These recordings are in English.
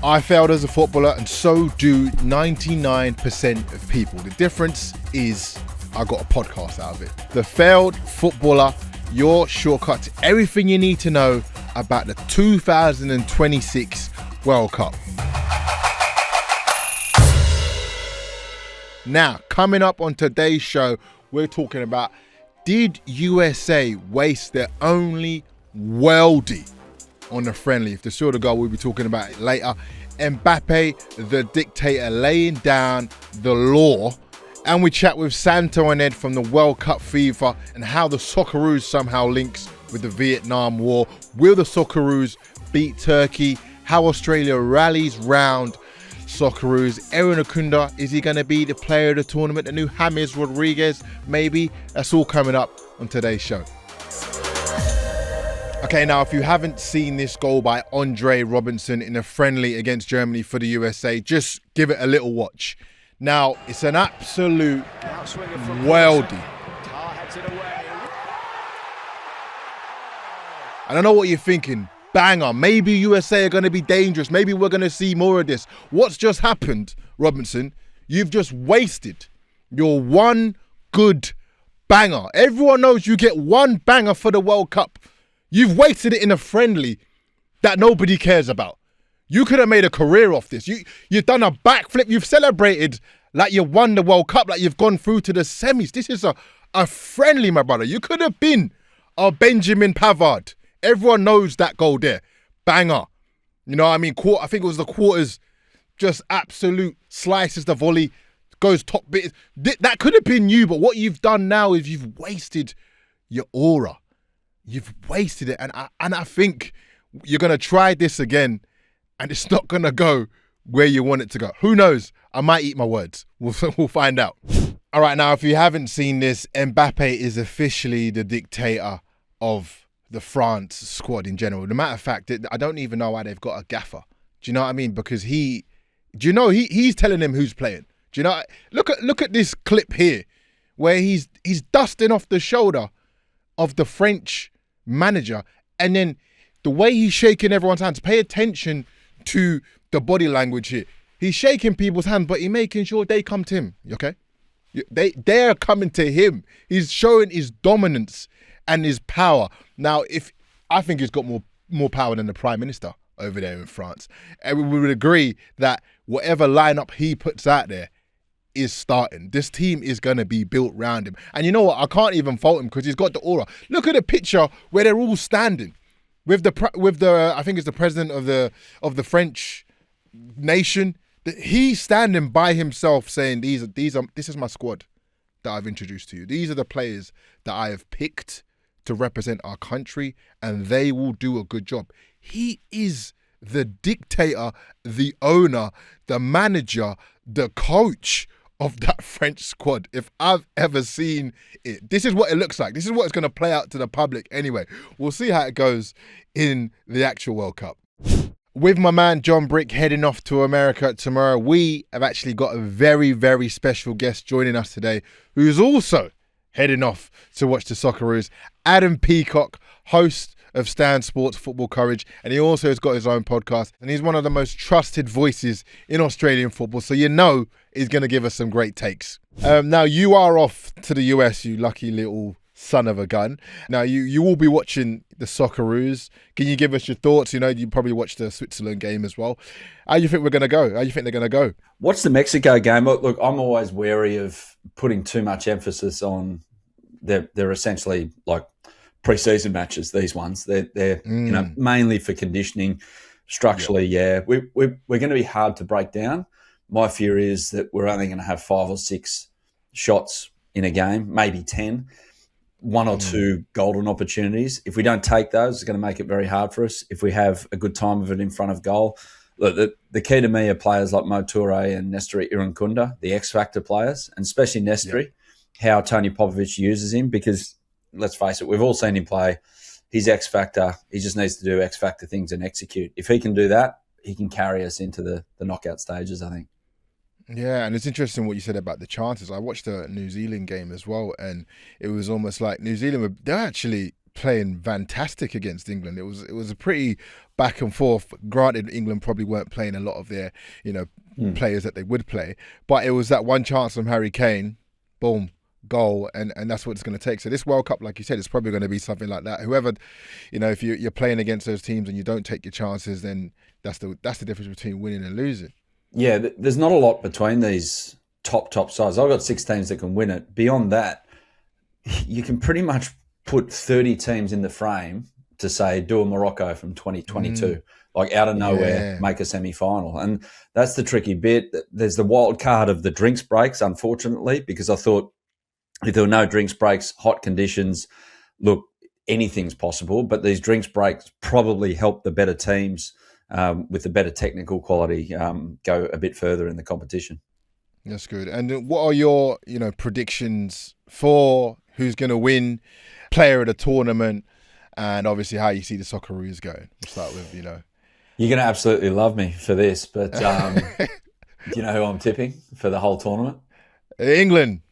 I failed as a footballer, and so do 99% of people. The difference is I got a podcast out of it. The Failed Footballer, your shortcut to everything you need to know about the 2026 World Cup. Now, coming up on today's show, we're talking about, did USA waste their only worldie on the friendly? If the sort of goal, we'll be talking about it later. Mbappe the Dictator laying down the law. And we chat with Santo and Ed from the World Cup fever and how the Socceroos somehow links with the Vietnam War. Will the Socceroos beat Turkey? How Australia rallies round Socceroos. Aaron Okunda, is he going to be the player of the tournament? The new James Rodriguez, maybe? That's all coming up on today's show. Okay, now, if you haven't seen this goal by Andre Robinson in a friendly against Germany for the USA, just give it a little watch. Now, it's an absolute worldie. I don't know what you're thinking. Banger. Maybe USA are going to be dangerous. Maybe we're going to see more of this. What's just happened, Robinson? You've just wasted your one good banger. Everyone knows you get one banger for the World Cup. You've wasted it in a friendly that nobody cares about. You could have made a career off this. You've done a backflip. You've celebrated like you won the World Cup, like you've gone through to the semis. This is a friendly, my brother. You could have been a Benjamin Pavard. Everyone knows that goal there. Banger. You know what I mean? I think it was the quarters. Just absolute slices the volley. Goes top bit. That could have been you, but what you've done now is you've wasted your aura. You've wasted it. And I think you're going to try this again and it's not going to go where you want it to go. Who knows? I might eat my words. We'll find out. All right, now, if you haven't seen this, Mbappe is officially the dictator of the France squad in general. The matter of fact, I don't even know why they've got a gaffer. Do you know what I mean? Because he's telling them who's playing. Do you know? Look at this clip here where he's dusting off the shoulder of the French manager, and then the way he's shaking everyone's hands. Pay attention to the body language here. He's shaking people's hands, but he's making sure they come to him. Okay, they're coming to him. He's showing his dominance and his power. Now, I think he's got more power than the Prime Minister over there in France, and we would agree that whatever lineup he puts out there is starting. This team is going to be built around him. And you know what? I can't even fault him because he's got the aura. Look at the picture where they're all standing with the I think it's the president of the French nation. He's standing by himself saying, this is my squad that I've introduced to you. These are the players that I have picked to represent our country, and they will do a good job. He is the dictator, the owner, the manager, the coach of that French squad, if I've ever seen it. This is what it looks like. This is what it's going to play out to the public anyway. We'll see how it goes in the actual World Cup. With my man John Brick heading off to America tomorrow, we have actually got a very, very special guest joining us today who's also heading off to watch the Socceroos. Adam Peacock, host of Stan Sports Football Coverage, and he also has got his own podcast, and he's one of the most trusted voices in Australian football, so you know he's going to give us some great takes. Now, you are off to the US, you lucky little son of a gun. Now, you will be watching the Socceroos. Can you give us your thoughts? You know, you probably watched the Switzerland game as well. How do you think we're going to go? How do you think they're going to go? Watch the Mexico game. Look, I'm always wary of putting too much emphasis on they're essentially like pre-season matches, these ones. They're mainly for conditioning. Structurally, yeah. We're going to be hard to break down. My fear is that we're only going to have 5 or 6 shots in a game, maybe 10, 1 or 2 golden opportunities. If we don't take those, it's going to make it very hard for us. If we have a good time of it in front of goal, look, the key to me are players like Mo Toure and Nestor Irankunda, the X-Factor players, and especially Nestor, how Tony Popovich uses him, because let's face it, we've all seen him play. He's X-Factor. He just needs to do X-Factor things and execute. If he can do that, he can carry us into the knockout stages, I think. Yeah, and it's interesting what you said about the chances. I watched the New Zealand game as well, and it was almost like New Zealand, they're actually playing fantastic against England. It was a pretty back and forth. Granted, England probably weren't playing a lot of their, players that they would play, but it was that one chance from Harry Kane, boom, goal, and that's what it's going to take. So this World Cup, like you said, it's probably going to be something like that. Whoever, if you're playing against those teams and you don't take your chances, then that's the difference between winning and losing. Yeah, there's not a lot between these top sides. I've got 6 teams that can win it. Beyond that, you can pretty much put 30 teams in the frame to say, do a Morocco from 2022. Like out of nowhere, make a semi-final. And that's the tricky bit. There's the wild card of the drinks breaks, unfortunately, because I thought if there were no drinks breaks, hot conditions, look, anything's possible. But these drinks breaks probably help the better teams with the better technical quality go a bit further in the competition. That's good. And what are your, predictions for who's going to win, player of the tournament, and obviously how you see the Socceroos going? We'll start with, You're going to absolutely love me for this, but do you know who I'm tipping for the whole tournament? England.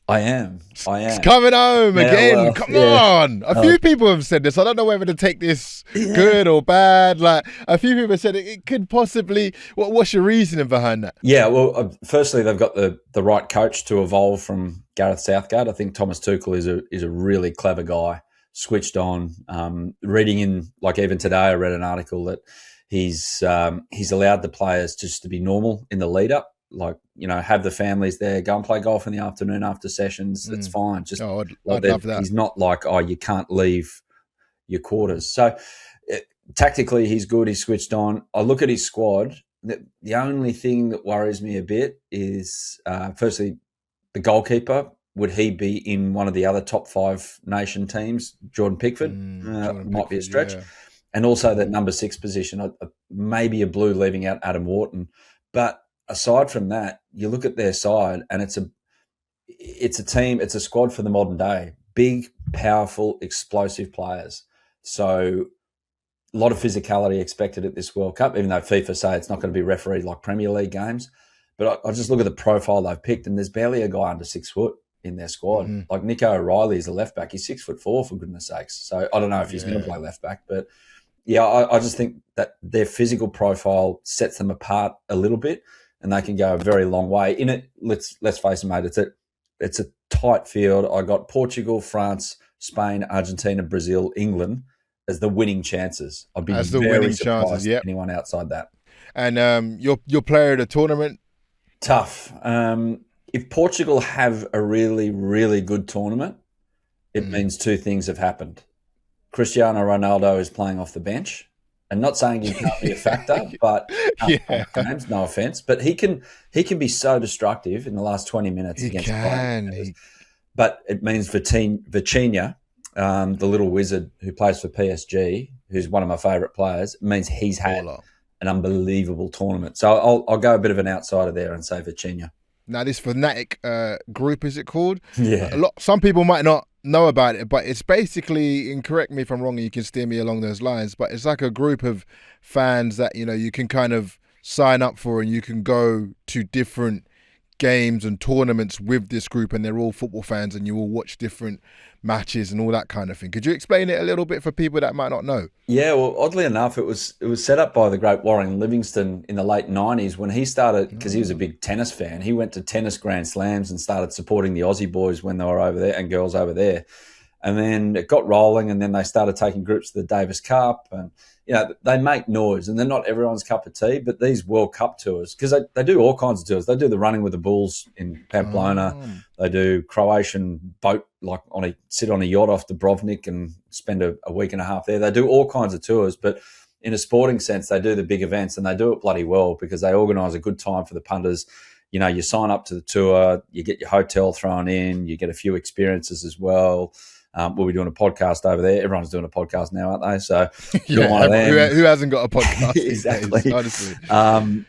I am. It's coming home again. Well, come on. A few people have said this. I don't know whether to take this good or bad. Like, a few people have said it could possibly. What's your reasoning behind that? Yeah, well, firstly, they've got the right coach to evolve from Gareth Southgate. I think Thomas Tuchel is a really clever guy, switched on. Reading in, like even today, I read an article that he's allowed the players just to be normal in the lead up. Like, have the families there, go and play golf in the afternoon after sessions. It's fine. Just I'd love that. He's not like, you can't leave your quarters. So tactically, he's good. He's switched on. I look at his squad. The only thing that worries me a bit is, firstly, the goalkeeper. Would he be in one of the other top 5 nation teams? Jordan Pickford might be a stretch. Yeah. And also that number 6 position, maybe a blue leaving out Adam Wharton. But aside from that, you look at their side and it's a team, it's a squad for the modern day. Big, powerful, explosive players. So a lot of physicality expected at this World Cup, even though FIFA say it's not going to be refereed like Premier League games. But I just look at the profile they've picked and there's barely a guy under 6 foot in their squad. Mm-hmm. Like Nico O'Reilly is a left back. He's 6'4", for goodness sakes. So I don't know if he's going to play left back, but yeah, I just think that their physical profile sets them apart a little bit. And they can go a very long way in it. Let's face it, mate. It's a tight field. I got Portugal, France, Spain, Argentina, Brazil, England as the winning chances. I'd be very surprised anyone outside that. And your player of the tournament? Tough. If Portugal have a really, really good tournament, it means 2 things have happened. Cristiano Ronaldo is playing off the bench. And not saying he can't be a factor, but games, no offense, but he can be so destructive in the last 20 minutes against players. But it means Vitinha, the little wizard who plays for PSG, who's one of my favourite players, it means he's had an unbelievable tournament. So I'll go a bit of an outsider there and say Vitinha. Now, this Fnatic group, is it called? Yeah. Some people might not know about it, but it's basically, and correct me if I'm wrong and you can steer me along those lines, but it's like a group of fans that, you can kind of sign up for and you can go to different games and tournaments with this group and they're all football fans and you all watch different matches and all that kind of thing. Could you explain it a little bit for people that might not know? Yeah, well, oddly enough, it was set up by the great Warren Livingston in the late 90s when he started, because he was a big tennis fan. He went to tennis Grand Slams and started supporting the Aussie boys when they were over there and girls over there. And then it got rolling and then they started taking groups to the Davis Cup and, they make noise and they're not everyone's cup of tea, but these World Cup tours, because they do all kinds of tours. They do the running with the bulls in Pamplona. They do Croatian boat, like sit on a yacht off Dubrovnik and spend a week and a half there. They do all kinds of tours, but in a sporting sense, they do the big events and they do it bloody well because they organise a good time for the punters. You sign up to the tour, you get your hotel thrown in, you get a few experiences as well. We'll be doing a podcast over there. Everyone's doing a podcast now, aren't they? So one of them. Who hasn't got a podcast? Exactly. Days, honestly.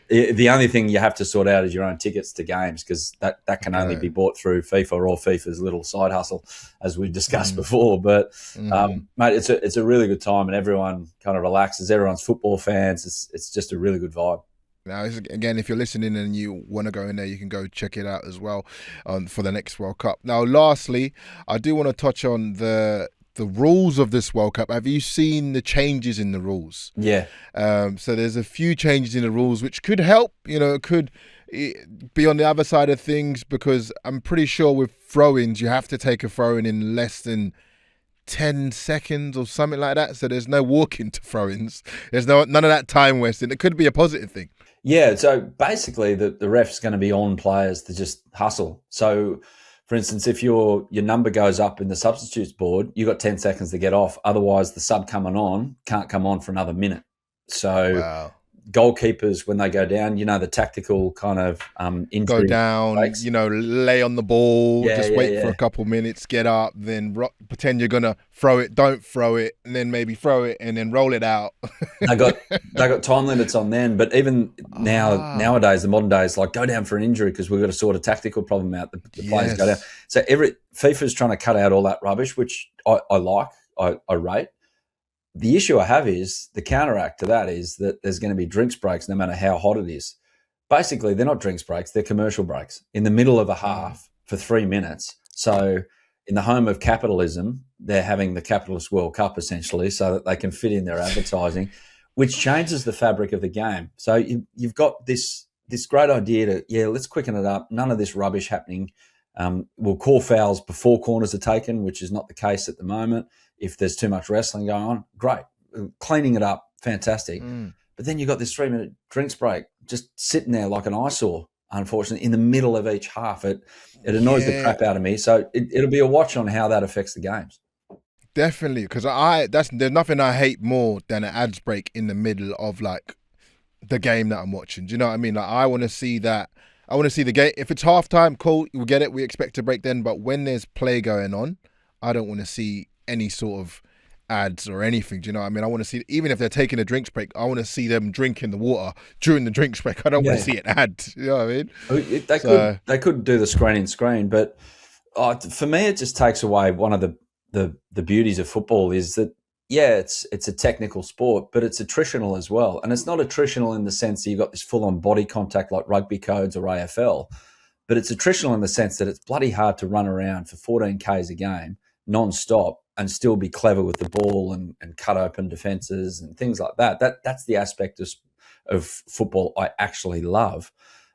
The only thing you have to sort out is your own tickets to games because that can only be bought through FIFA or FIFA's little side hustle, as we discussed before. But mate, it's a really good time and everyone kind of relaxes. Everyone's football fans. It's just a really good vibe. Now, again, if you're listening and you want to go in there, you can go check it out as well for the next World Cup. Now, lastly, I do want to touch on the the rules of this World Cup. Have you seen the changes in the rules? Yeah. So there's a few changes in the rules which could help. It could be on the other side of things, because I'm pretty sure with throw-ins you have to take a throw-in in less than 10 seconds or something like that. So there's no walking to throw-ins. There's none of that time wasting. It could be a positive thing. Yeah, so basically the ref's going to be on players to just hustle. So, for instance, if your number goes up in the substitutes board, you've got 10 seconds to get off. Otherwise, the sub coming on can't come on for another minute. So Wow. Goalkeepers, when they go down, the tactical kind of injury Go down, breaks. lay on the ball, Yeah, wait for a couple minutes, get up, then pretend you're going to throw it, don't throw it, and then maybe throw it and then roll it out. They got time limits on then, but even nowadays, the modern days, like go down for an injury because we've got to sort a tactical problem out. The players go down. So FIFA's trying to cut out all that rubbish, which I like, I rate. The issue I have is the counteract to that is that there's going to be drinks breaks no matter how hot it is. Basically, they're not drinks breaks, they're commercial breaks in the middle of a half for 3 minutes. So in the home of capitalism, they're having the capitalist World Cup essentially so that they can fit in their advertising, which changes the fabric of the game. So you've got this great idea to, let's quicken it up. None of this rubbish happening. We'll call fouls before corners are taken, which is not the case at the moment. If there's too much wrestling going on, great. Cleaning it up, fantastic. But then you've got this 3-minute drinks break just sitting there like an eyesore, unfortunately, in the middle of each half. It annoys the crap out of me. So it'll be a watch on how that affects the games. Definitely, because there's nothing I hate more than an ads break in the middle of like the game that I'm watching. Do you know what I mean? Like I want to see that. I want to see the game. If it's halftime, cool, we get it. We expect a break then. But when there's play going on, I don't want to see any sort of ads or anything. Do you know what I mean? I want to see, even if they're taking a drinks break, I want to see them drinking the water during the drinks break. I don't want to see an ad. You know what I mean? They could do the screen, but for me, it just takes away one of the beauties of football is that, it's a technical sport, but it's attritional as well. And it's not attritional in the sense that you've got this full-on body contact like rugby codes or AFL, but it's attritional in the sense that it's bloody hard to run around for 14 Ks a game non-stop and still be clever with the ball and cut open defences and things like that. That's the aspect of football I actually love.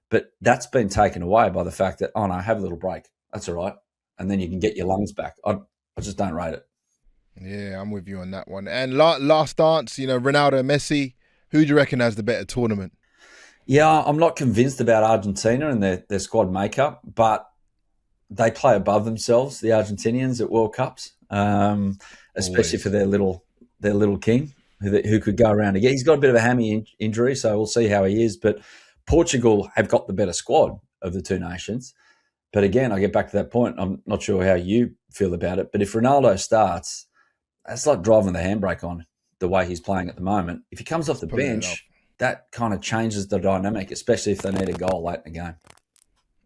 But that's been taken away by the fact that, I have a little break. That's all right. And then you can get your lungs back. I just don't rate it. Yeah, I'm with you on that one. And last dance, Ronaldo, Messi, who do you reckon has the better tournament? Yeah, I'm not convinced about Argentina and their squad makeup, but they play above themselves, the Argentinians at World Cups, especially for their little king who could go around again. He's got a bit of a hammy injury, so we'll see how he is. But Portugal have got the better squad of the two nations. But again, I get back to that point. I'm not sure how you feel about it, but if Ronaldo starts, that's like driving the handbrake on the way he's playing at the moment. If he comes off the bench, that kind of changes the dynamic, especially if they need a goal late in the game.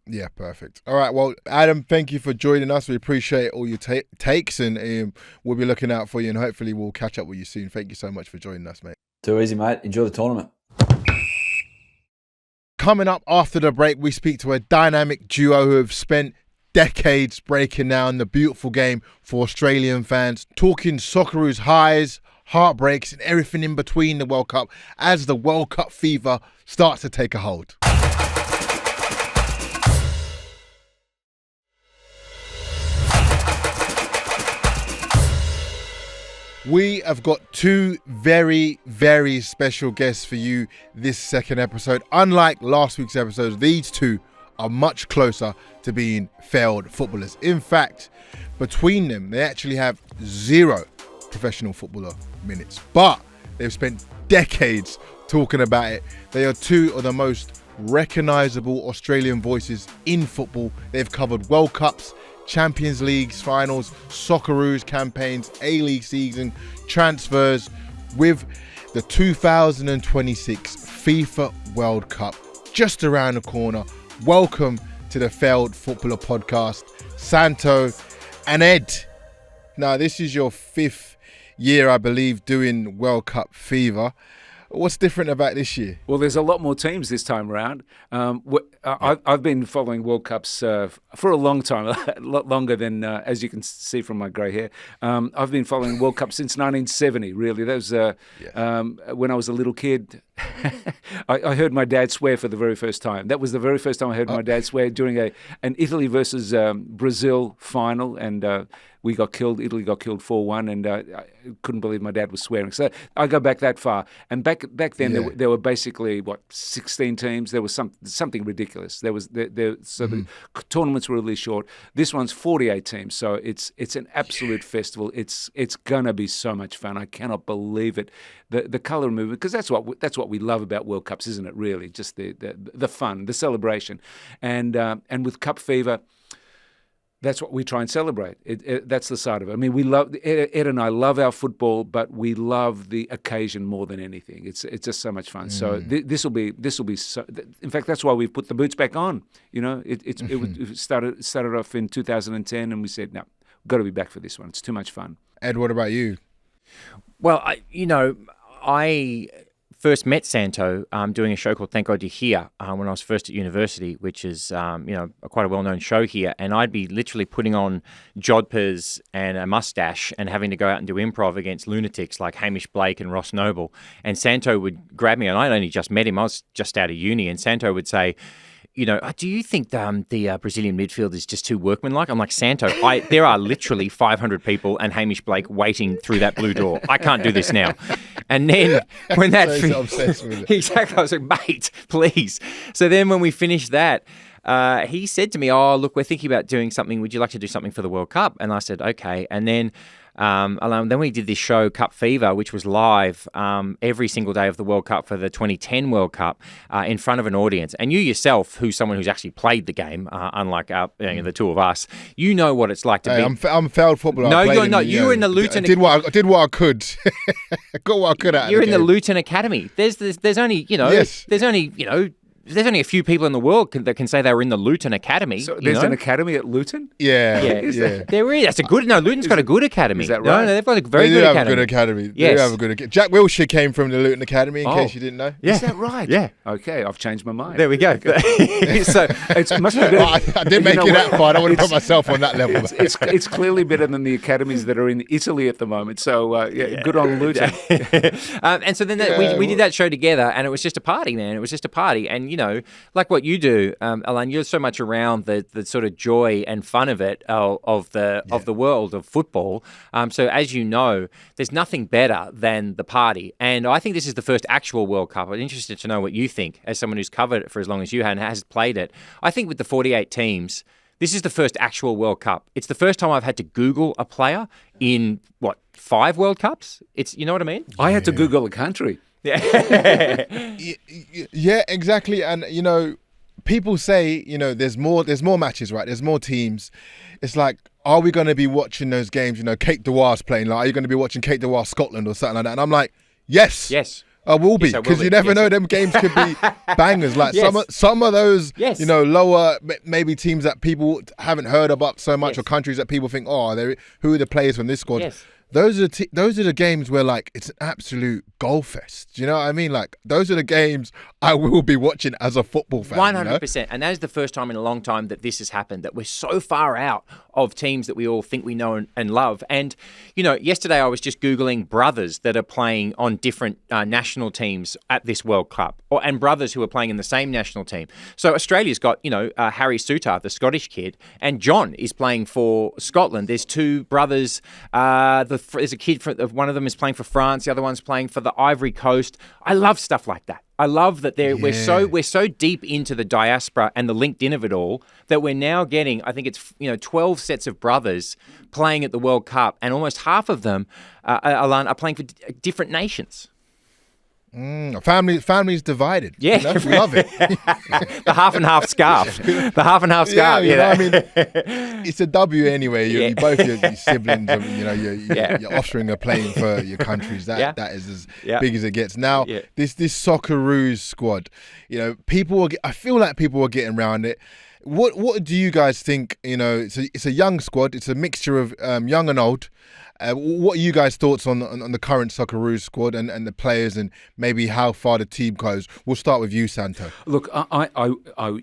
Yeah, perfect. All right, well, Adam, thank you for joining us. We appreciate all your takes, and we'll be looking out for you, and hopefully we'll catch up with you soon. Thank you so much for joining us, mate. Too easy, mate. Enjoy the tournament. Coming up after the break, we speak to a dynamic duo who have spent decades breaking down the beautiful game for Australian fans, talking Socceroos highs, heartbreaks, and everything in between the World Cup as the World Cup fever starts to take a hold. We have got two very, very special guests for you this second episode. Unlike last week's episodes, these two are much closer to being failed footballers. In fact, between them, they actually have 0 professional footballer minutes, but they've spent decades talking about it. They are two of the most recognisable Australian voices in football. They've covered World Cups, Champions Leagues, finals, Socceroos campaigns, A-League season, transfers with the 2026 FIFA World Cup just around the corner. Welcome to the Failed Footballer Podcast, Santo and Ed. Now, this is your 5th year, I believe, doing World Cup fever. What's different about this year? Well, there's a lot more teams this time around. I've been following World Cups for a long time, a lot longer than, as you can see from my grey hair. I've been following World Cups since 1970, really. That was when I was a little kid. I heard my dad swear for the very first time. That was the very first time I heard my dad swear during an Italy versus Brazil final, and we got killed. Italy got killed 4-1, and I couldn't believe my dad was swearing. So I go back that far. And back then, there were basically 16 teams. There was something ridiculous. The tournaments were really short. This one's 48 teams, so it's an absolute festival. It's gonna be so much fun. I cannot believe it. The colour movement, because that's what we love about World Cups, isn't it? Really, just the fun, the celebration, and with Cup Fever. That's what we try and celebrate. That's the side of it. I mean, we love Ed and I love our football, but we love the occasion more than anything. It's just so much fun. So this will be. So, in fact, that's why we've put the boots back on. You know, it started off in 2010, and we said, no, we've got to be back for this one. It's too much fun. Ed, what about you? Well, I first met Santo doing a show called Thank God You're Here when I was first at university, which is quite a well-known show here. And I'd be literally putting on jodhpurs and a mustache and having to go out and do improv against lunatics like Hamish Blake and Ross Noble. And Santo would grab me, and I'd only just met him. I was just out of uni, and Santo would say, do you think the Brazilian midfield is just too workmanlike? I'm like, Santo, there are literally 500 people and Hamish Blake waiting through that blue door. I can't do this now. And then when that... So obsessed with it. Exactly. I was like, mate, please. So then when we finished that, he said to me, oh, look, we're thinking about doing something. Would you like to do something for the World Cup? And I said, okay. And then... then we did this show, Cup Fever, which was live every single day of the World Cup for the 2010 World Cup in front of an audience. And you yourself, who's someone who's actually played the game, unlike the two of us, you know what it's like to be... I'm a failed footballer. No, you're not. You were in the Luton... I did what I could. Got what I could out of You're in the the Luton Academy. There's only, Yes. there's only a few people in the world that can say they were in the Luton Academy. So there's an academy at Luton? Yeah. There is. That's a good... No, Luton's got a good academy. Is that right? No, they've got a very They good do have academy. a good academy. Yes. They do have a good academy. Jack Wilshere came from the Luton Academy, in case you didn't know. Yeah. Is that right? Yeah. Okay, I've changed my mind. There we go. So it must be better. I didn't make it that far. I don't want to put myself on that level. It's clearly better than the academies that are in Italy at the moment. So, good on Luton. And so then we did that show together, and it was just a party, man. It was just a party. And, like what you do, Alan, you're so much around the sort of joy and fun of it, of the world of football. So as you know, there's nothing better than the party. And I think this is the first actual World Cup. I'm interested to know what you think, as someone who's covered it for as long as you have and has played it. I think with the 48 teams, this is the first actual World Cup. It's the first time I've had to Google a player in, 5 World Cups? You know what I mean? I had to Google a country. Yeah, exactly. And, people say, there's more matches, right? There's more teams. It's like, are we going to be watching those games? Kate Dewars playing. Like, are you going to be watching Kate Dewar Scotland or something like that? And I'm like, yes. I will be, because you never know. Them games could be bangers. Like some of those, lower maybe teams that people haven't heard about so much, or countries that people think, who are the players from this squad? Yes. Those are the games where, like, it's an absolute goal fest. Do you know what I mean? Like, those are the games I will be watching as a football fan. 100%. And that is the first time in a long time that this has happened, that we're so far out of teams that we all think we know and love. And, yesterday I was just Googling brothers that are playing on different national teams at this World Cup, and brothers who are playing in the same national team. So Australia's got, Harry Souttar, the Scottish kid, and John is playing for Scotland. There's 2 brothers. There's a kid, one of them is playing for France, the other one's playing for the Ivory Coast. I love stuff like that. I love that we're so deep into the diaspora and the LinkedIn of it all that we're now getting, I think it's 12 sets of brothers playing at the World Cup, and almost half of them are playing for different nations. Family's divided. Yeah, we love it. The half and half scarf. The half and half scarf. I mean, it's a W anyway. You both your siblings, your offspring are playing for your countries. That is as big as it gets. Now, this Socceroos squad, I feel like people are getting around it. What do you guys think? It's a young squad. It's a mixture of young and old. What are you guys' thoughts on the current Socceroos squad and the players and maybe how far the team goes? We'll start with you, Santo. Look,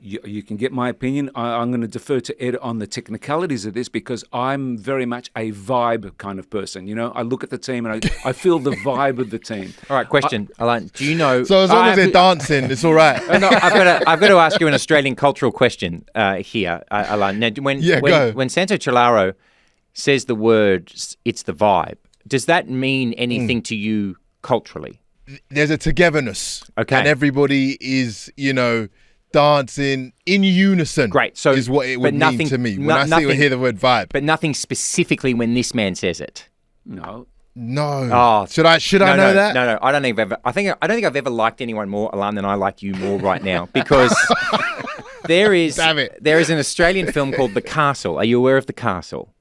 you can get my opinion. I'm going to defer to Ed on the technicalities of this because I'm very much a vibe kind of person. You know, I look at the team and I feel the vibe of the team. All right, question, Alain. Do you know? So as long as they're dancing, it's all right. No, I've got to ask you an Australian cultural question here, Alain. Now, when Santo Cilauro says the words, it's the vibe, does that mean anything to you culturally? There's a togetherness. Okay. And everybody is, dancing in unison. Great. So is what it would mean to me when I hear the word vibe. But nothing specifically when this man says it. No. No. Oh, should I know that? No. I don't think I've ever liked anyone more, Alain, than I like you more right now because there is an Australian film called The Castle. Are you aware of The Castle?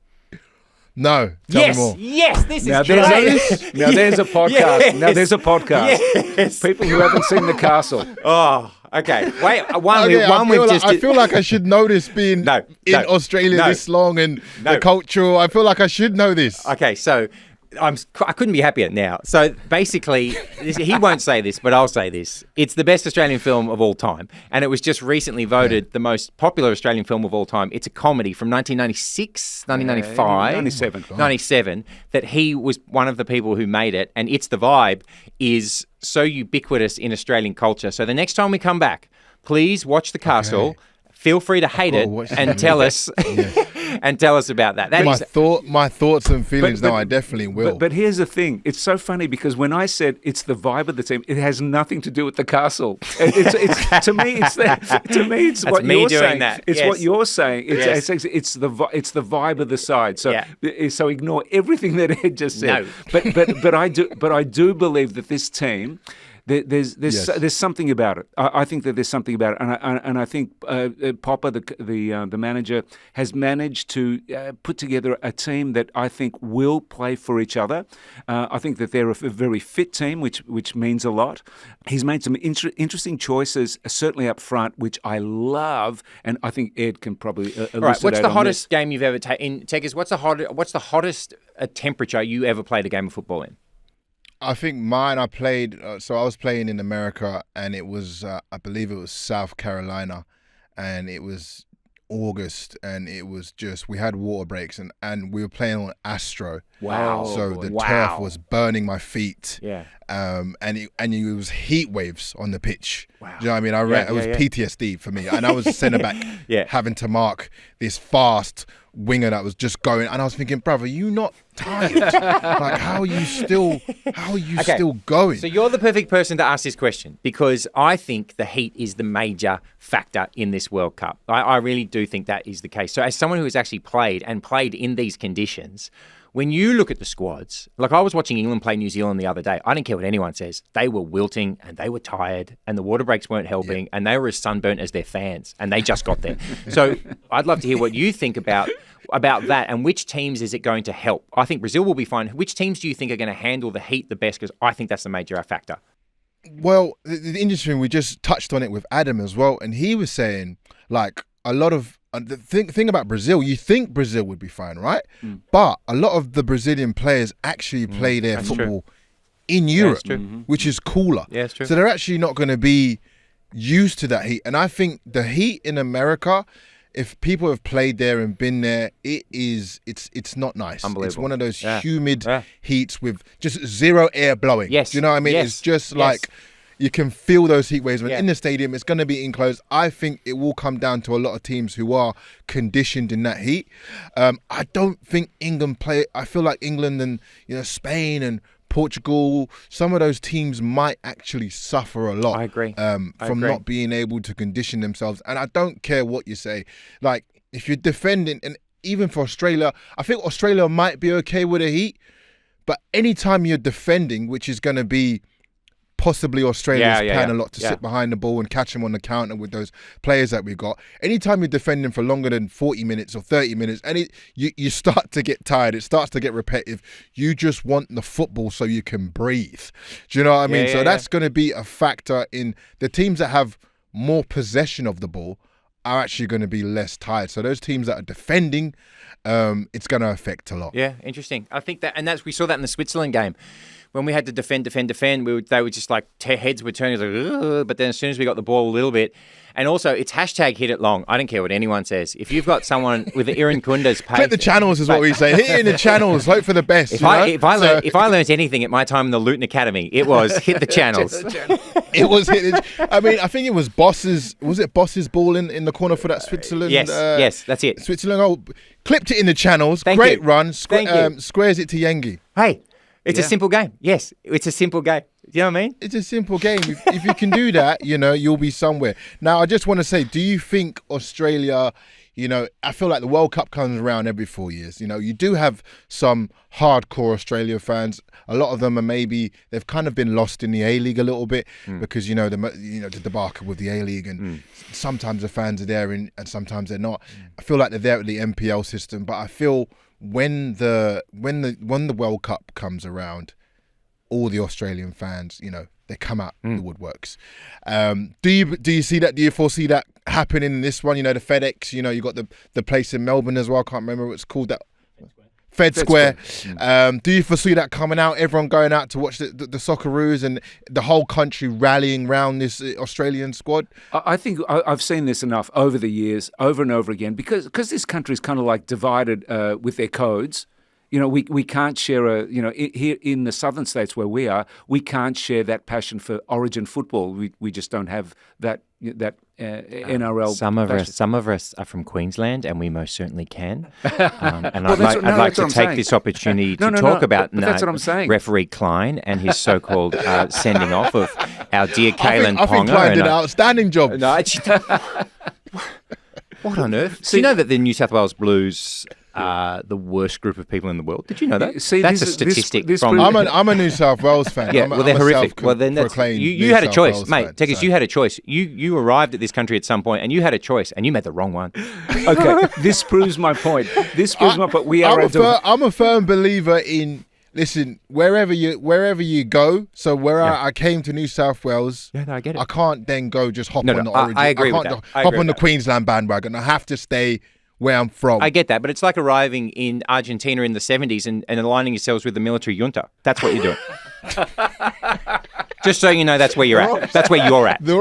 No. Tell me more. Yes, this is Now great. there's a podcast. Yes. Now there's a podcast. Yes. People who haven't seen The Castle. Oh, okay. Wait, I feel like I should know this being in Australia this long and the cultural. I feel like I should know this. Okay, so I couldn't be happier now. So basically, he won't say this, but I'll say this. It's the best Australian film of all time. And it was just recently voted the most popular Australian film of all time. It's a comedy from 1996, 1995. 97, that he was one of the people who made it. And It's the Vibe is so ubiquitous in Australian culture. So the next time we come back, please watch The Castle. Okay. Feel free to hate it and tell us and tell us about that. My thoughts and feelings. I definitely will. But here's the thing: it's so funny because when I said it's the vibe of the team, it has nothing to do with The Castle. It's to me, it's what you're saying. It's what you're saying. It's the vibe of the side. So ignore everything that Ed just said. No. But I do believe that this team. There's something about it. I think that there's something about it, and I think Popper, the manager, has managed to put together a team that I think will play for each other. I think that they're a very fit team, which means a lot. He's made some interesting choices, certainly up front, which I love, and I think Ed can probably elucidate. Right, what's the hottest this. game you've ever taken? Tekis, what's the hottest temperature you ever played a game of football in? I think mine, I played, so I was playing in America and it was, I believe it was South Carolina and it was August and it was just, we had water breaks and we were playing on Astro. Wow. So the turf was burning my feet. Yeah. And it was heat waves on the pitch. Wow. Do you know what I mean? It was PTSD for me. And I was a centre back having to mark this fast winger that was just going. And I was thinking, brother, are you not tired? Like, how are you still going? So you're the perfect person to ask this question because I think the heat is the major factor in this World Cup. I really do think that is the case. So as someone who has actually played in these conditions, when you look at the squads, like I was watching England play New Zealand the other day, I didn't care what anyone says. They were wilting and they were tired and the water breaks weren't helping and they were as sunburnt as their fans and they just got there. So I'd love to hear what you think about that and which teams is it going to help? I think Brazil will be fine. Which teams do you think are going to handle the heat the best? Because I think that's the major factor. Well, the interesting, we just touched on it with Adam as well. And he was saying like a lot of, the thing about Brazil, you think Brazil would be fine, right? But a lot of the Brazilian players actually play their football in Europe, which is cooler. Yeah, it's true. So they're actually not going to be used to that heat. And I think the heat in America, if people have played there and been there, it's not nice. It's one of those humid heats with just zero air blowing. Yes. Do you know what I mean? Yes. It's just like you can feel those heat waves. When in the stadium, it's going to be enclosed. I think it will come down to a lot of teams who are conditioned in that heat. I don't think England play. I feel like England and Spain and Portugal, some of those teams might actually suffer a lot. I agree. From not being able to condition themselves. And I don't care what you say. Like, if you're defending, and even for Australia, I think Australia might be okay with the heat. But anytime you're defending, which is going to be possibly Australia's plan a lot to sit behind the ball and catch them on the counter with those players that we've got. Anytime you're defending for longer than 40 minutes or 30 minutes, and you start to get tired, it starts to get repetitive. You just want the football so you can breathe. Do you know what I mean? So that's going to be a factor in the teams that have more possession of the ball. are actually going to be less tired. So those teams that are defending, it's going to affect a lot. Yeah, interesting. I think that, and we saw that in the Switzerland game. When we had to defend, they were just like heads were turning, like, ugh, but then as soon as we got the ball a little bit, and also it's hashtag hit it long. I don't care what anyone says. If you've got someone with Iran Kunda's pace, Clip the channels is what we say. Hit it in the channels. Hope for the best. If I learned anything at my time in the Luton Academy, it was hit the channels. It was hit. I mean, I think it was Boss's. Was it Boss's ball in the corner for that Switzerland? Yes, that's it. Switzerland goal. Clipped it in the channels. Thank Great you. run. Thank you. Squares it to Yengi. Hey, it's a simple game. Yes, it's a simple game. You know what I mean? It's a simple game. If you can do that, you'll be somewhere. Now, I just want to say, do you think Australia, I feel like the World Cup comes around every 4 years. You do have some hardcore Australia fans. A lot of them they've kind of been lost in the A-League a little bit because, the debacle with the A-League and sometimes the fans are there and sometimes they're not. I feel like they're there with the NPL system, but I feel when the World Cup comes around, all the Australian fans, they come out the woodworks. Do you see that? Do you foresee that happening in this one? The FedEx. You got the place in Melbourne as well. I can't remember what it's called. That Fed Square. Do you foresee that coming out? Everyone going out to watch the Socceroos and the whole country rallying around this Australian squad? I think I've seen this enough over the years, over and over again, because this country is kind of like divided with their codes. We can't share here in the southern states where we are, we can't share that passion for Origin football. We just don't have that NRL. Some of us are from Queensland, and we most certainly can. And I'd like to take this opportunity to talk about that's what I'm saying. Referee Klein and his so-called sending off of our dear Kalen Ponga. I think Klein did an outstanding job. What on earth? So you know that the New South Wales Blues are the worst group of people in the world? Did you know that? See, that's a statistic. I'm a New South Wales fan. Yeah, they're horrific. Well, then you had a choice, mate. Tekis, you had a choice. You arrived at this country at some point, and you had a choice, and you made the wrong one. Okay, this proves my point. I'm a firm believer in. Listen, wherever you go. So I came to New South Wales. Yeah, no, I get it. I can't then go just hop on the Origin. I agree with that. Hop on the Queensland bandwagon. I have to stay where I'm from. I get that, but it's like arriving in Argentina in the 70s and aligning yourselves with the military junta. That's what you're doing. Just so you know, that's where you're at. That's where you're at. The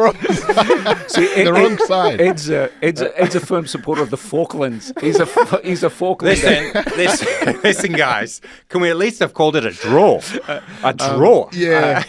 wrong side. Ed's a firm supporter of the Falklands. He's a Falklander. Listen, guys. Can we at least have called it a draw? A draw. Yeah.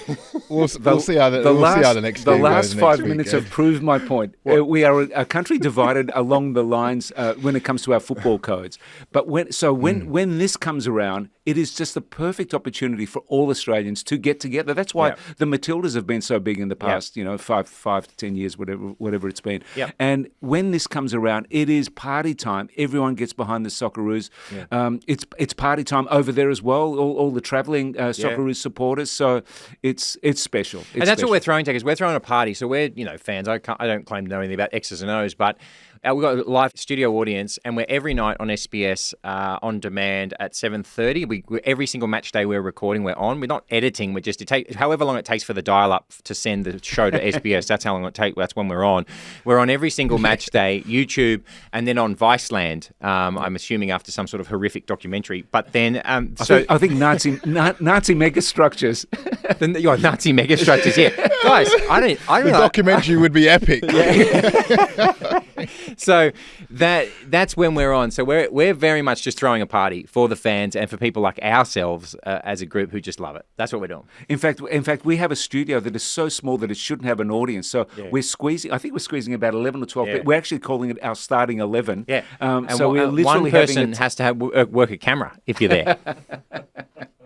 We'll see how the next The game last goes 5 next minutes week, have proved my point. We are a country divided along the lines when it comes to our football codes. But when this comes around, it is just the perfect opportunity for all Australians to get together. That's why the Matildas have been so big in the past, 5 to 10 years, whatever it's been. Yep. And when this comes around, it is party time. Everyone gets behind the Socceroos. Yeah. It's party time over there as well. All the travelling Socceroos supporters. So it's special. And that's what we're throwing, Takers. We're throwing a party. So we're fans. I don't claim to know anything about X's and O's, but we've got a live studio audience, and we're every night on SBS on demand at 7:30. Every single match day we're recording, we're on. We're not editing. We're just however long it takes for the dial-up to send the show to SBS. That's how long it takes. That's when we're on. We're on every single match day, YouTube, and then on Viceland. I'm assuming after some sort of horrific documentary. But then, I think Nazi megastructures. Nazi megastructures. Yeah, guys, the documentary would be epic. So that's when we're on. So we're very much just throwing a party for the fans and for people like ourselves as a group who just love it. That's what we're doing. In fact, we have a studio that is so small that it shouldn't have an audience. So we're squeezing. I think we're squeezing about 11 or 12. Yeah. We're actually calling it our starting 11. Yeah. So we're literally one person has to work a camera if you're there.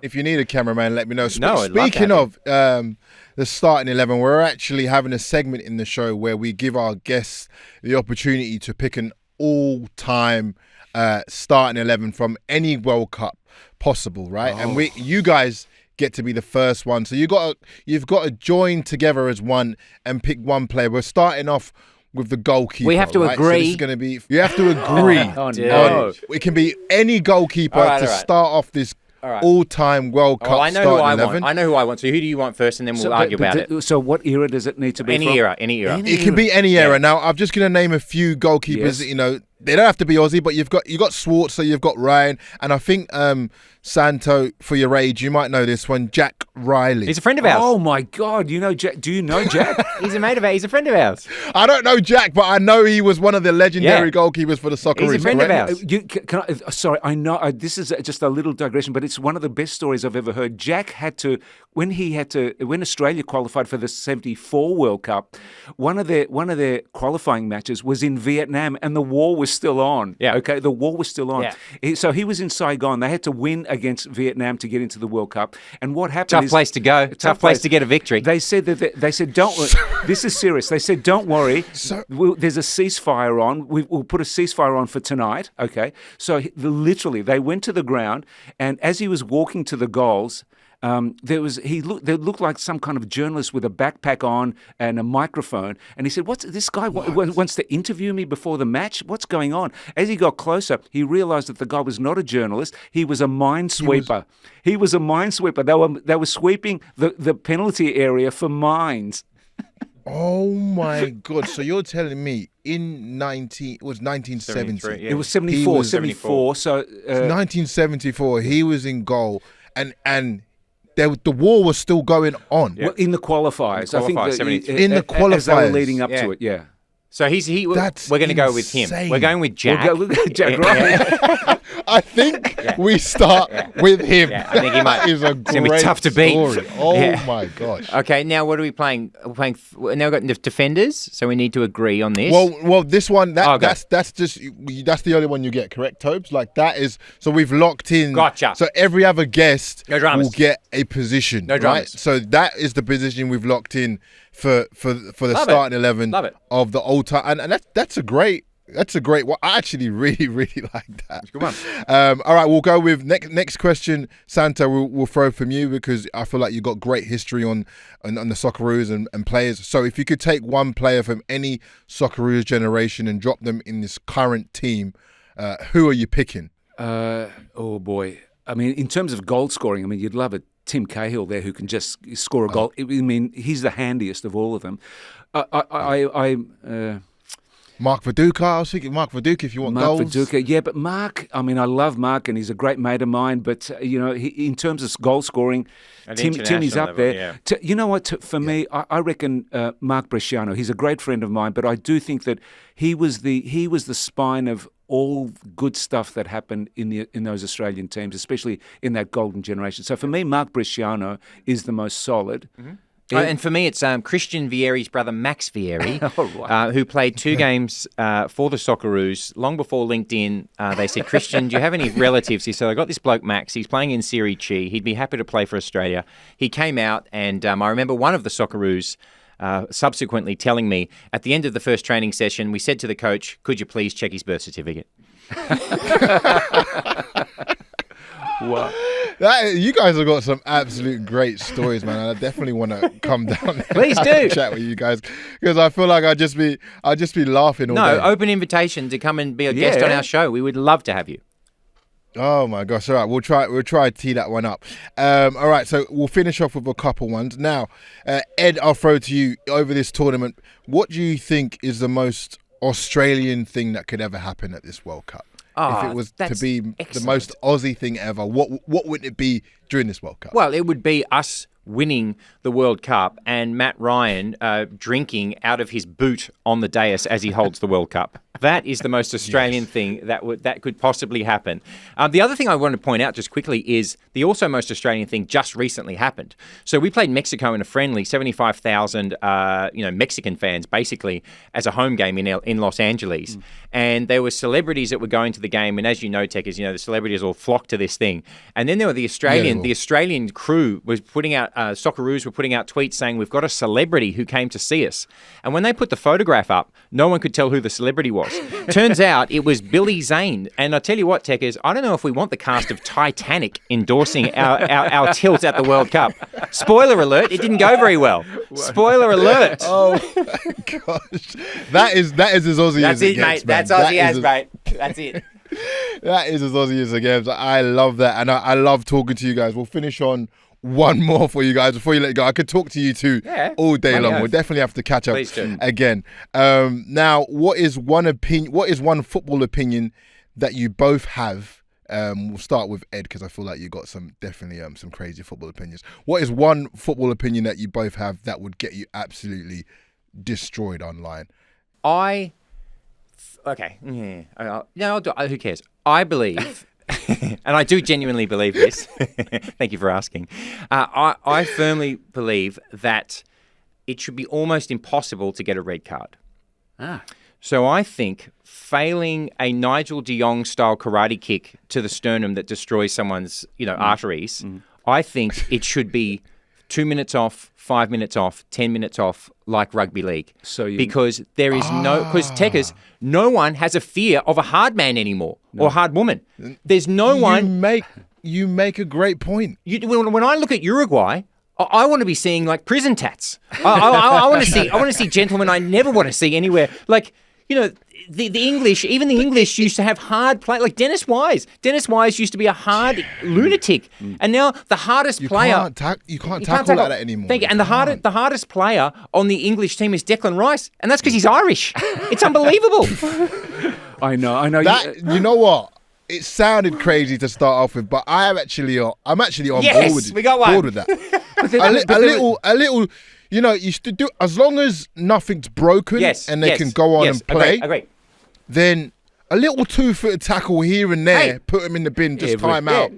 If you need a cameraman, let me know. Speaking of the starting 11, we're actually having a segment in the show where we give our guests the opportunity to pick an all-time starting 11 from any World Cup possible, right? And you guys get to be the first one. So you've got to join together as one and pick one player. We're starting off with the goalkeeper. We have to agree. So this is going to be. You have to agree. No. It can be any goalkeeper start off this right. all-time World Cup I know who I 11. want. I know who I want. So who do you want first, and then we'll argue about it. So what era does it need to be? Any era. It can be any era. Now, I'm just going to name a few goalkeepers. Yes. You know, they don't have to be Aussie, but you've got Schwarzer, you've got Ryan, and I think Santo, for your age, you might know this one, Jack Riley. He's a friend of ours. Oh my God! You know Jack? Do you know Jack? He's a mate of ours. He's a friend of ours. I don't know Jack, but I know he was one of the legendary goalkeepers for the Socceroos. He's a friend of ours. Sorry, I know this is just a little digression, but it's one of the best stories I've ever heard. Jack had to when Australia qualified for the '74 World Cup. One of their qualifying matches was in Vietnam, and the war was still on. Yeah. Okay, the war was still on. Yeah. So he was in Saigon. They had to win against Vietnam to get into the World Cup. And what happened? Tough place to go. Tough place to get a victory. They said don't. This is serious. They said don't worry. There's a ceasefire on. We'll put a ceasefire on for tonight. Okay. So literally, they went to the ground, and as he was walking to the goals. They looked like some kind of journalist with a backpack on and a microphone, and he said, "What's this guy wants to interview me before the match? What's going on?" As he got closer, he realized that the guy was not a journalist; he was a minesweeper. He was a minesweeper. They were sweeping the penalty area for mines. Oh my God! So you're telling me it was 1970. It was 74. 74. So 1974, he was in goal, and. The war was still going on. Well, in the qualifiers. I think in the qualifiers. As they were leading up to it, yeah. So we're going to go with him. We're going with Jack. We'll go with Jack, right? I think we start with him. Yeah, I think he might. That is a It's gonna be great tough to beat. story. Oh my gosh. Okay, now what are we playing? We're playing. Now we've got the defenders, so we need to agree on this. Well, this one that's the only one you get, correct, Tobes? Like that is so we've locked in. Gotcha. So every other guest No dramas. will get a position. No dramas. Right? So that is the position we've locked in for the Love starting it. 11 Love it. of the old time, and that's a great. That's a great one. I actually really, really like that. That's a good one. All right, we'll go with next question. Santa, we'll throw from you because I feel like you've got great history on the Socceroos and players. So if you could take one player from any Socceroos generation and drop them in this current team, who are you picking? Oh boy. I mean, in terms of goal scoring, I mean, you'd love it. Tim Cahill there, who can just score a goal. I mean, he's the handiest of all of them. Mark Viduka. I was thinking Mark Viduka if you want goals. Mark Viduka, yeah, but Mark, I mean, I love Mark and he's a great mate of mine, but, in terms of goal scoring, Timmy's up level, there. You know what, for me, I reckon Mark Bresciano, he's a great friend of mine, but I do think that he was the spine of all good stuff that happened in those Australian teams, especially in that golden generation. So for me, Mark Bresciano is the most solid. Mm-hmm. And for me, it's Christian Vieri's brother, Max Vieri, right. who played 2 games for the Socceroos. Long before LinkedIn, they said, Christian, do you have any relatives? He said, I got this bloke, Max. He's playing in Serie C. He'd be happy to play for Australia. He came out, and I remember one of the Socceroos subsequently telling me, at the end of the first training session, we said to the coach, could you please check his birth certificate? Wow. You guys have got some absolute great stories, man. I definitely want to come down there Please and do. chat with you guys because I feel like I'd just be laughing all day. No, open invitation to come and be a guest on our show. We would love to have you. Oh my gosh! All right, we'll try to tee that one up. All right, so we'll finish off with a couple ones now. Ed, I'll throw to you over this tournament. What do you think is the most Australian thing that could ever happen at this World Cup? If it was to be the most Aussie thing ever, what would it be during this World Cup? Well, it would be us winning the World Cup and Matt Ryan drinking out of his boot on the dais as he holds the World Cup. That is the most Australian thing that could possibly happen. The other thing I want to point out just quickly is the also most Australian thing just recently happened. So we played Mexico in a friendly, 75,000 Mexican fans basically as a home game in Los Angeles. And there were celebrities that were going to the game, and as you know, Techers, the celebrities all flocked to this thing. And then there were the Australian crew was putting out Socceroos were putting out tweets saying we've got a celebrity who came to see us. And when they put the photograph up, no one could tell who the celebrity was. Turns out it was Billy Zane. And I tell you what, Techers, I don't know if we want the cast of Titanic endorsing our tilt at the World Cup. Spoiler alert, it didn't go very well. Spoiler alert. Oh my gosh, that is as Aussie as it gets, mate. Man. That's Aussie as, mate. That's it. That is as Aussie as it gets. I love that, and I love talking to you guys. We'll finish on one more for you guys before you let go. I could talk to you two all day long. We'll definitely have to catch up again. Now, what is one opinion? What is one football opinion that you both have? We'll start with Ed because I feel like you got some crazy football opinions. What is one football opinion that you both have that would get you absolutely destroyed online? Who cares? I believe, and I do genuinely believe this. Thank you for asking. I firmly believe that it should be almost impossible to get a red card. So I think failing a Nigel de Jong style karate kick to the sternum that destroys someone's, arteries, I think it should be 2 minutes off, 5 minutes off, 10 minutes off, like rugby league. Because there is Techers, no one has a fear of a hard man anymore or a hard woman. There's no one. You make a great point. When I look at Uruguay, I want to be seeing like prison tats. I want to see gentlemen I never want to see anywhere. Like, the English, even the English used to have hard play. Like Dennis Wise. Dennis Wise used to be a hard lunatic, and now the hardest player. You can't tackle like that anymore. Thank you. And the hardest player on the English team is Declan Rice, and that's because he's Irish. It's unbelievable. I know. You know what? It sounded crazy to start off with, but I'm actually on board with it. We got one. Board with that. a little. You should do as long as nothing's broken and they can go on and play. Agree. Then a little 2-foot tackle here and there, put them in the bin, just time out,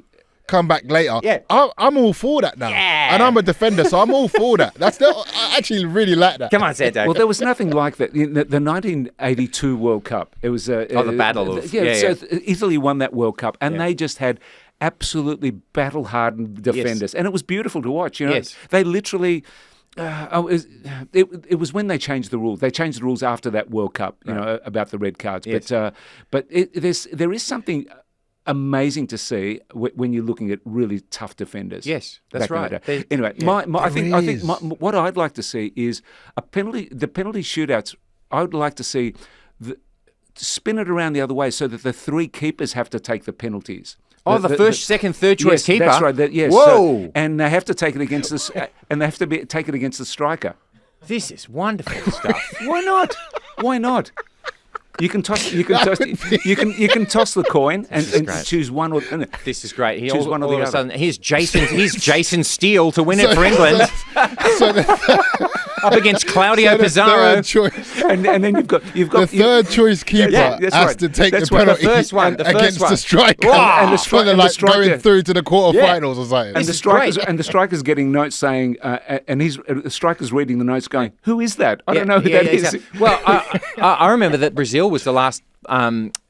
come back later. Yeah. I'm all for that now, and I'm a defender, so I'm all for that. I actually really like that. Come on, Santo. Well, there was nothing like that. The 1982 World Cup. It was the battle of Italy won that World Cup, and they just had absolutely battle-hardened defenders, and it was beautiful to watch. They literally. It was when they changed the rules. They changed the rules after that World Cup, about the red cards. Yes. But there is something amazing to see when you're looking at really tough defenders. Yes, that's right. Anyway, I think what I'd like to see is the penalty shootouts. I would like to see spin it around the other way so that the three keepers have to take the penalties. The first, second, third choice keeper. That's right. Whoa! And they have to take it against take it against the striker. This is wonderful stuff. Why not? Why not? You can toss. You can toss the coin and choose one. This is great. Choose one or the other. Sudden, here's Jason Steele to win it for England. Up against Claudio Pizarro. And then you've got the third choice keeper has to take the penalty against the striker. And the striker going through to the quarterfinals or something. And the striker's getting notes saying, and the striker's reading the notes going, "Who is that? I don't know who that is." Exactly. Well, I remember that Brazil was the last.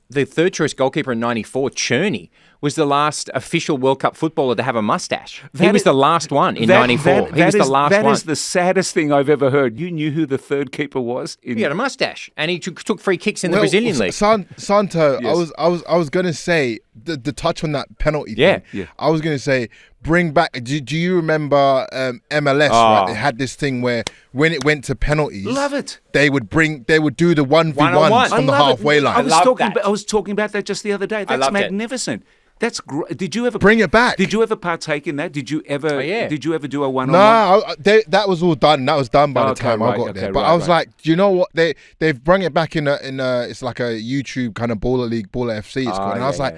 The third choice goalkeeper in '94, Cherney, was the last official World Cup footballer to have a mustache. He was the last one in '94. He was the last one. That is the saddest thing I've ever heard. You knew who the third keeper was? He had a mustache, and he took free kicks in the Brazilian league. Santo, yes. I was going to say the touch on that penalty thing. Yeah. I was going to say bring back. Do you remember MLS? Right? They had this thing where when it went to penalties, love it. They would do the 1v1s from the halfway line. I was talking about that just the other day. That's magnificent. That's great. Did you ever bring it back? Did you ever partake in that? Did you ever? Did you ever do a one-on-one? No, that was all done. That was done by the time I got there. But I was like, do you know what? They've brought it back in it's like a YouTube kind of baller league, baller FC. It's called. And I was like,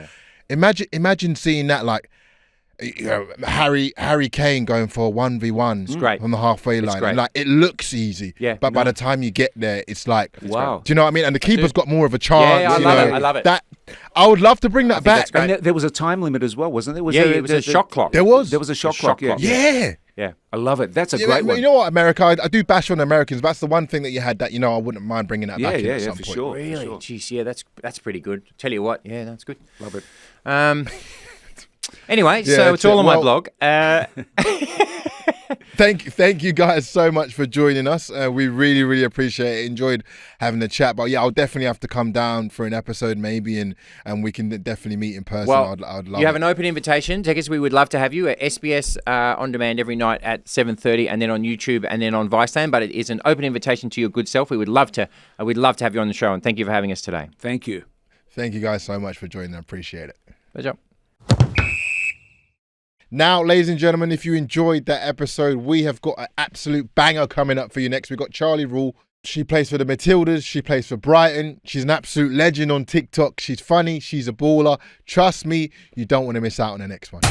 imagine seeing that like. Harry Kane going for 1v1s on the halfway line. And like it looks easy, but by the time you get there, it's like, wow. Do you know what I mean? And the keeper's got more of a chance. Yeah, I love it. I would love to bring that back. And there was a time limit as well, wasn't there? It was a shot clock. There was a shot clock. Yeah, I love it. That's a great one. You know what, America? I do bash on Americans, but that's the one thing that you had that I wouldn't mind bringing that back in at some point. Sure. Really? Jeez, that's pretty good. Tell you what, that's good. Love it. Anyway, so it's all on my blog. Thank you guys so much for joining us. We really, really appreciate it. Enjoyed having the chat. But I'll definitely have to come down for an episode maybe and we can definitely meet in person. Well, I'd love you have an open invitation. Techers, we would love to have you at SBS On Demand every night at 7:30 and then on YouTube and then on Viceland. But it is an open invitation to your good self. We'd love to have you on the show. And thank you for having us today. Thank you. Thank you guys so much for joining. I appreciate it. Pleasure. Now, ladies and gentlemen, if you enjoyed that episode, we have got an absolute banger coming up for you next. We've got Charlie Rule. She plays for the Matildas. She plays for Brighton. She's an absolute legend on TikTok. She's funny. She's a baller. Trust me, you don't want to miss out on the next one.